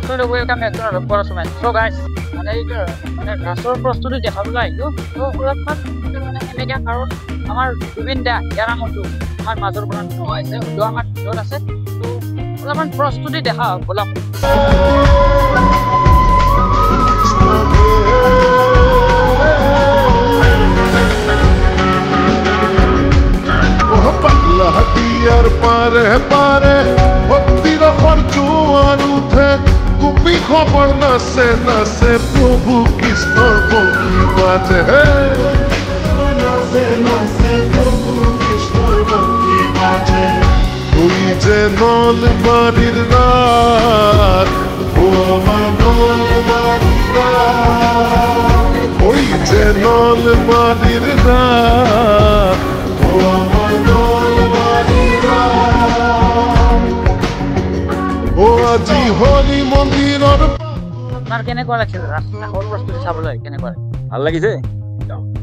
আপনাদেৰ welcome back to another পড়াশোনা। So guys মানে এইটা মানে ৰাসৰ প্ৰস্তুতি দেখাবলৈ আহিলো। তো অলপমান মানে এনেকা কাৰণ আমাৰ জুবিন দা ইয়াৰামতো আমাৰ মাজৰ পৰা নোহাইছে তো আমাৰ ভিতৰত আছে। তো অলপমান প্ৰস্তুতি দেখা বলক। Hatiar pare bhakti ra farjuan uthe kumi khabar nase Prabhu Krishna ki baat hai nase Prabhu Krishna ki baat hai koi je nol barir raat o amar nol barir raat koi je nol barir raat o amar nol আজি হৰি মন্দিৰৰ আপনাৰ কেনেকুৱা লাগিছে ৰাস্তা সৰু প্ৰস্তুতি চাবলৈ কেনেকুৱা ভাল লাগিছে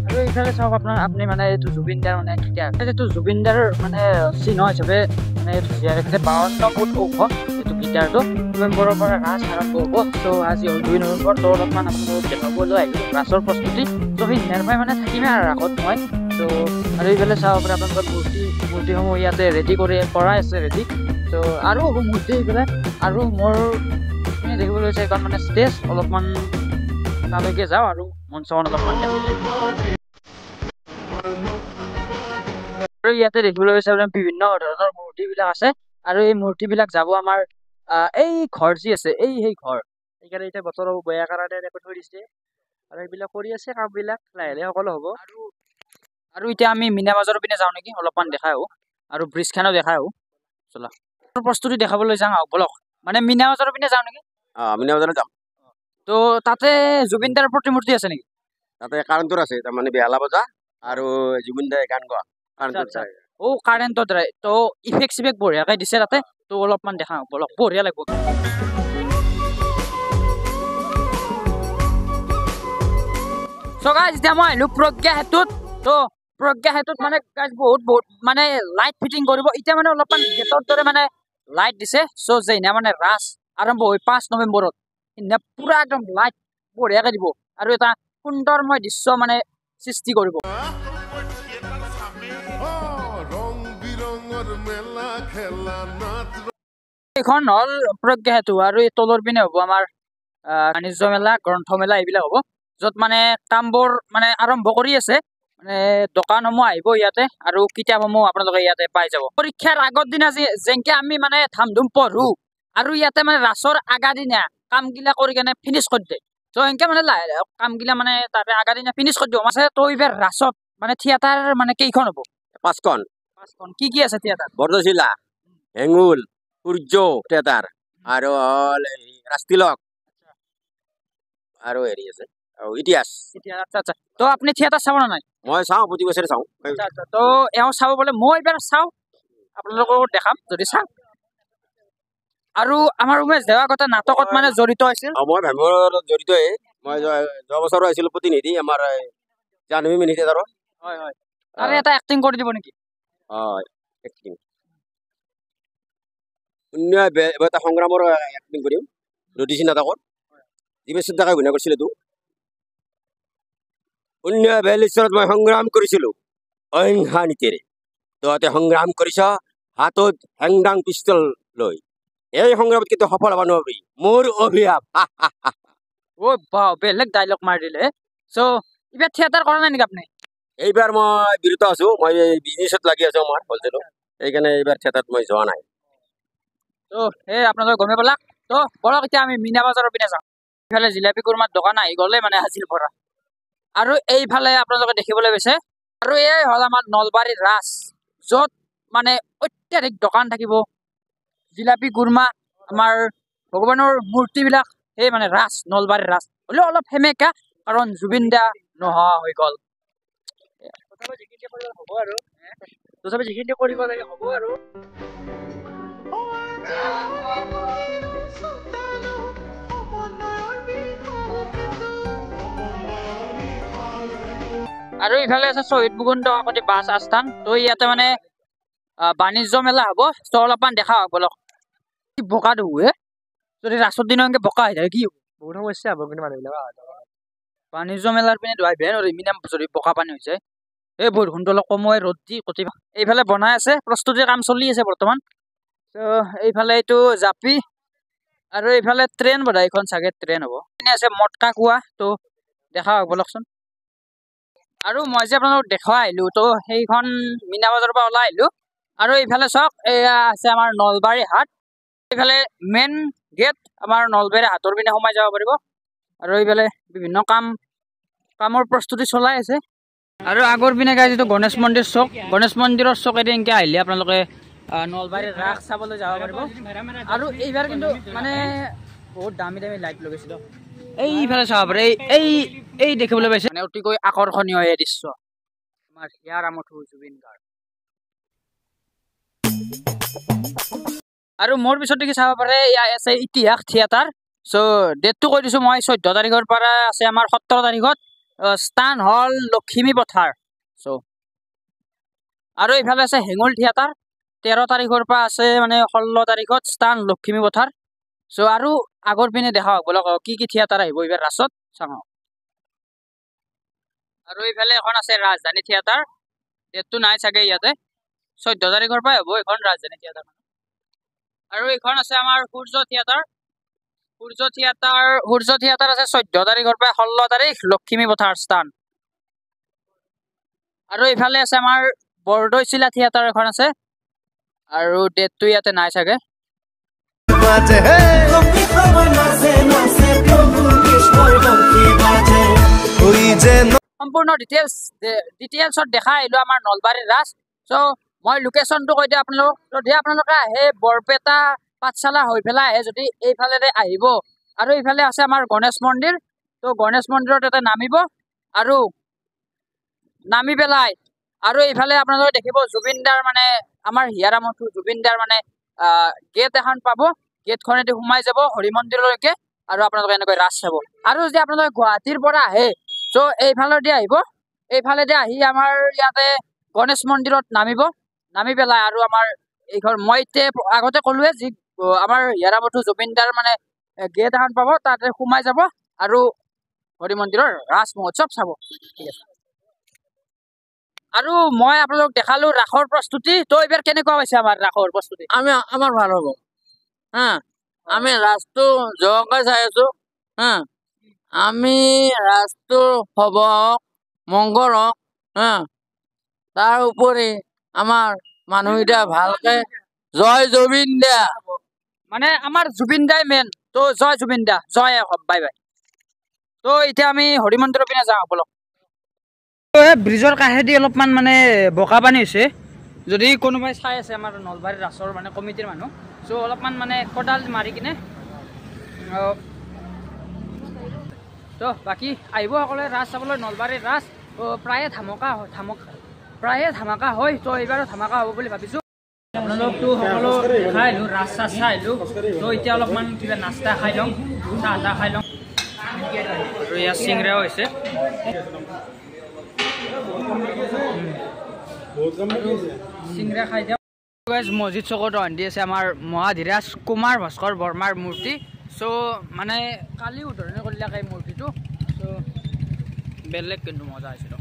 আৰু এইফালে চাওক আপোনাৰ আপুনি মানে এইটো জুবিন দাৰ মানে কেতিয়া এইটো জুবিন দাৰ মানে চিহ্ন হিচাপে মানে এইটো জীয়াই ৰাখিছে 52 ফুট ওখ এইটো গিটাৰটো নৱেম্বৰৰ পৰা ৰাস আৰম্ভ হ'ব। ত' আজি হ'ল 2 নৱেম্বৰ। ত' অলপমান আপোনালোকক দেখাবলৈ আহিলোঁ ৰাসৰ প্ৰস্তুতি। ত' সেই নিৰ্মাই মানে থাকিমে আৰু ৰাসত মই। ত' আৰু এইফালে চাওক আপুনি আপোনালোকৰ মূৰ্তিসমূহ ইয়াতে ৰেডি কৰাই আছে ৰেডি। ত' আৰু হ'ব মূৰ্তি এইফালে আৰু মোৰ দেখিবলৈ হৈছে এখন মানে ষ্টেজ অলপমান তালৈকে যাওঁ আৰু মঞ্চখন অলপমান আৰু ইয়াতে দেখিবলৈ গৈছে বিভিন্ন ধৰণৰ মূৰ্তিবিলাক আছে আৰু এই মূৰ্তিবিলাক যাব আমাৰ এই ঘৰ যি আছে সেই ঘৰ সেইকাৰণে এতিয়া বতৰৰ বেয়া কাৰণে এনেকৈ থৈ দিছে আৰু এইবিলাক কৰি আছে কামবিলাক লাহে লাহে সকলো হ'ব। আৰু এতিয়া আমি মিনা বজাৰৰ পিনে যাওঁ নেকি অলপমান দেখাই আহোঁ আৰু ব্ৰিজখনো দেখাই আহোঁ। চলা প্ৰস্তুতি দেখাবলৈ যাওঁ আহক বলক মানে মিনা বজাৰৰ পিনে যাওঁ নেকি। মিনা বজাৰত যাম। তো তাতে জুবিন দাৰ প্ৰতিমূৰ্তি আছে নেকি? তাতে কাৰেণ্টৰ আছে তাৰমানে বেহালা বজা আৰু জুবিন দাই গান গোৱা কাৰেণ্টত তো ইফেক্ট চিফেক্ট বঢ়িয়াকৈ দিছে তাতে। তো অলপমান দেখা বলক বঢ়িয়া লাগিব। চ' গাইজ এতিয়া মই আহিলোঁ প্ৰজ্ঞা সেতুত। তো প্ৰজ্ঞা সেতুত মানে গাইজ বহুত মানে লাইট ফিটিং কৰিব এতিয়া মানে অলপমান গেটৰ দৰে মানে লাইট দিছে। চ' যেনে মানে ৰাস আৰম্ভ হয় 5 নৱেম্বৰত সিদিনা পুৰা একদম লাইট বঢ়িয়াকৈ দিব আৰু এটা সুন্দৰময় দৃশ্য মানে সৃষ্টি কৰিব। এইখন হ'ল প্ৰজ্ঞা সেতু আৰু এই তলৰ পিনে হ'ব আমাৰ বাণিজ্য মেলা গ্ৰন্থমেলা এইবিলাক হ'ব য'ত মানে কামবোৰ মানে আৰম্ভ কৰি আছে। মানে দোকানসমূহ আহিব ইয়াতে আৰু কিতাপসমূহ আপোনালোকে ইয়াতে পাই যাব। পৰীক্ষাৰ আগৰ দিনা যেনেকে আমি মানে ধাম ধুম পঢ়ো আৰু ইয়াতে মানে ৰাসৰ আগা দিনা কামগিলা কৰি কেনে ফিনিছ কৰি দিয়ে। ত' এনেকে মানে লাহে লাহে কামগিলা মানে তাতে আগা দিনা ফিনিছ কৰি দিওঁ আছে। ত' এইবাৰ ৰাসত মানে থিয়েটাৰ মানে কেইখন হ'ব? 5খন। কি আছে থিয়েটাৰ? বৰদৈচিলা, হেঙুল, সূৰ্য থিয়েটাৰ আৰু হ'ল ৰাজতিলক আৰু হেৰি আছে ইতিহাস। আচ্ছা তো আপুনি থিয়েটাৰ চাব নে নাই? মই চাওঁ প্ৰতি বছৰে চাওঁ। তো এওঁ চাব বোলে মই এইবাৰ চাওঁ আপোনালোকক দেখাম যদি চাওঁ। আৰু আমাৰ উমেশ দেৱাগতে নাটকত মানে জড়িত আছিল। মই ভাইমৰত জড়িতয়ে। মই যোৱা বছৰো আহিছিলোঁ প্ৰতিনিধি আমাৰ জাহ্নবী মিনি থিয়েটাৰত। হয় তাৰে এটা এক্টিং কৰি দিব নেকি? এক্টিং এটা সংগ্ৰামৰ এক্টিং কৰিম ৰদিচি নাটকত জীৱেশ্বৰ ডেকাই অভিনয় কৰিছিল। এইটো 1942 চনত মই সংগ্ৰাম কৰিছিলোঁ অহিংসা নীতিৰে। তহঁতে সংগ্ৰাম কৰিছ হাতত হেংদাং পিষ্টল লৈ। এই সংগ্ৰামত কিন্তু সফল হ'ব নোৱাৰি মোৰ অভিশাপ। বেলেগ ডাইলগ মাৰি দিলে। চ' এইবাৰ থিয়েটাৰ কৰা নাই নেকি আপুনি? এইবাৰ মই বিৰত আছোঁ। মই বিজনেছত লাগি আছোঁ আমাৰ হ'লচেলত। সেইকাৰণে এইবাৰ থিয়েটাৰত মই যোৱা নাই। তো সেই আপোনালোকে গমে পালাক। তো বলক এতিয়া আমি মিনা বজাৰৰ পিনে যাওঁ। এইফালে জিলাপি কুৰমাৰ দোকান আহি গ'লে মানে হাজিৰ পৰা আৰু এইফালে আপোনালোকে দেখিবলৈ পাইছে আৰু এই হ'ল আমাৰ নলবাৰীৰ ৰাস য'ত মানে অত্যাধিক দোকান থাকিব জিলাপি কুৰমা আমাৰ ভগৱানৰ মূৰ্তিবিলাক সেই মানে ৰাস নলবাৰীৰ ৰাস হ'লেও অলপ সেমেকা কাৰণ জুবিন দা নোহোৱা হৈ গ'ল। তথাপি যিখিনি কৰিব লাগে হ'ব আৰু আৰু ইফালে আছে শ্বহীদ মুকুন্দ কাকতি বাছ আস্থান। তো ইয়াতে মানে বাণিজ্য মেলা হ'ব। তো অলপমান দেখা হওক বলক বোকা দুৱে যদি ৰাসৰ দিনা এনেকৈ বোকা হৈ থাকে কি হ'ব বহুত সমস্যা হ'ব কিন্তু মানুহবিলাক বাণিজ্য মেলাৰ পিনে আহিবহে নোৱাৰি মিনিমাম যদি বোকা পানী হৈ যায় এই বৰষুণটো অলপ কমোৱাই ৰ'দ দি কটিবা এইফালে বনাই আছে প্ৰস্তুতিৰ কাম চলি আছে বৰ্তমান তো এইফালে এইটো জাপি আৰু এইফালে ট্ৰেইন বোধ এইখন চাগে ট্ৰেইন হ'ব এনে আছে মটকা কুঁৱা তো দেখা হ'ব বলকচোন আৰু মই যে আপোনালোকক দেখুৱাই আহিলোঁ তো সেইখন মীনা বজাৰৰ পৰা ওলাই আহিলোঁ আৰু এইফালে চাওক এয়া আছে আমাৰ নলবাৰী হাট এইফালে মেইন গেট আমাৰ নলবাৰী হাটৰ পিনে সোমাই যাব পাৰিব আৰু এইফালে বিভিন্ন কামৰ প্ৰস্তুতি চলাই আছে আৰু আগৰ পিনে গাই যিটো গণেশ মন্দিৰ চক গণেশ মন্দিৰৰ চকেদি এনেকৈ আহিলে আপোনালোকে নলবাৰীৰ ৰাস চাবলৈ যাব পাৰিব আৰু এইবাৰ কিন্তু মানে বহুত দামী লাইট লগাইছিলোঁ এইফালে চাব পাৰে এই দেখিবলৈ পাইছে মানে অতিকৈ আকৰ্ষণীয় এই দৃশ্য আমাৰ হিয়াৰ আমঠু জুবিন গাৰ্গ আৰু মোৰ পিছত দেখি চাব পাৰে এয়া আছে ইতিহাস থিয়েটাৰ চ' ডেটটো কৈ দিছোঁ মই 14 তাৰিখৰ পৰা আছে আমাৰ 17 তাৰিখত স্থান হ'ল লখিমী পথাৰ চ' আৰু এইফালে আছে হেঙুল থিয়েটাৰ 13 তাৰিখৰ পৰা আছে মানে 16 তাৰিখত স্থান লখিমী পথাৰ চ' আৰু আগৰ পিনে দেখা হওক বলক কি থিয়েটাৰ আহিব এইবাৰ ৰাসত চাওঁ আৰু এইফালে এখন আছে ৰাজধানী থিয়েটাৰ ডেটটো নাই চাগে ইয়াতে 14 তাৰিখৰ পৰা হ'ব এইখন ৰাজধানী থিয়েটাৰ আৰু এইখন আছে আমাৰ সূৰ্য থিয়েটাৰ আছে 14 তাৰিখৰ পৰা 16 তাৰিখ লখিমী পথাৰ স্থান আৰু এইফালে আছে আমাৰ বৰদৈচিলা থিয়েটাৰ এখন আছে আৰু ডেটটো ইয়াতে নাই চাগে সম্পূৰ্ণ ডিটেইলছত দেখা আহিলোঁ আমাৰ নলবাৰীৰ ৰাস চ' মই লোকেশ্যনটো কৈ দিওঁ আপোনালোকক যদি আপোনালোকে আহে বৰপেটা পাঠশালা হৈ পেলাই আহে যদি এইফালেৰে আহিব আৰু এইফালে আছে আমাৰ গণেশ মন্দিৰ তো গণেশ মন্দিৰত এটা নামিব আৰু নামি পেলাই আৰু এইফালে আপোনালোকে দেখিব জুবিনদাৰ মানে আমাৰ হিয়াৰ আমঠু জুবিনদাৰ মানে গেট এখন পাব গেটখনেদি সোমাই যাব হৰি মন্দিৰলৈকে আৰু আপোনালোকে এনেকৈ ৰাস চাব আৰু যদি আপোনালোকে গুৱাহাটীৰ পৰা আহে চ' এইফালেদি আহিব এইফালেদি আহি আমাৰ ইয়াতে গণেশ মন্দিৰত নামি পেলাই আৰু আমাৰ এইখন মই এতিয়া আগতে ক'লোৱে যি আমাৰ হিয়াৰ আমঠু জুবিনদাৰ মানে গেট এখন পাব তাতে সোমাই যাব আৰু হৰি মন্দিৰৰ ৰাস মহোৎসৱ চাব ঠিক আছে আৰু মই আপোনালোকক দেখালো ৰাসৰ প্ৰস্তুতি তো এইবাৰ কেনেকুৱা হৈছে আমাৰ ৰাসৰ প্ৰস্তুতি আমাৰ ভাল হ'ব হা আমি ৰাসটো জহকৈ চাই আছো হা আমি ৰাসটো হ'ব মংগল হওক হা তাৰ উপৰি আমাৰ মানুহকেইটা ভালকে জয় জুবিন দা মানে আমাৰ জুবিন দাই মেইন তো জয় জুবিন দা জয় বাই বাই তো এতিয়া আমি হৰি মন্দিৰৰ পিনে যাওঁ বলক ব্ৰিজৰ কাষেদি অলপমান মানে বোকা পানী হৈছে যদি কোনোবাই চাই আছে আমাৰ নলবাৰীৰ ৰাসৰ মানে কমিটিৰ মানুহ চ' অলপমান মানে কোদাল মাৰি কিনে তো বাকী আহিব সকলোৱে ৰাস চাবলৈ নলবাৰীৰ ৰাস প্ৰায়ে ধামাকা হয় তো এইবাৰো ধামাকা হ'ব বুলি ভাবিছোঁ আপোনালোকতো সকলো খাই আহিলোঁ ৰাস চাহ চাই আহিলোঁ তো এতিয়া অলপমান কিবা নাস্তা খাই লওঁ চাহ তাহ খাই লওঁ আৰু ইয়াত চিংৰাও হৈছে চিংৰা খাই দিওঁ মছজিদ চকত দি আছে আমাৰ মহাধীৰাজ কুমাৰ ভাস্কৰ বৰ্মাৰ মূৰ্তি চ' মানে কালি উদ্বোধন কৰিলে এই মূৰ্তিটো চ' বেলেগ কিন্তু মজা হৈছিল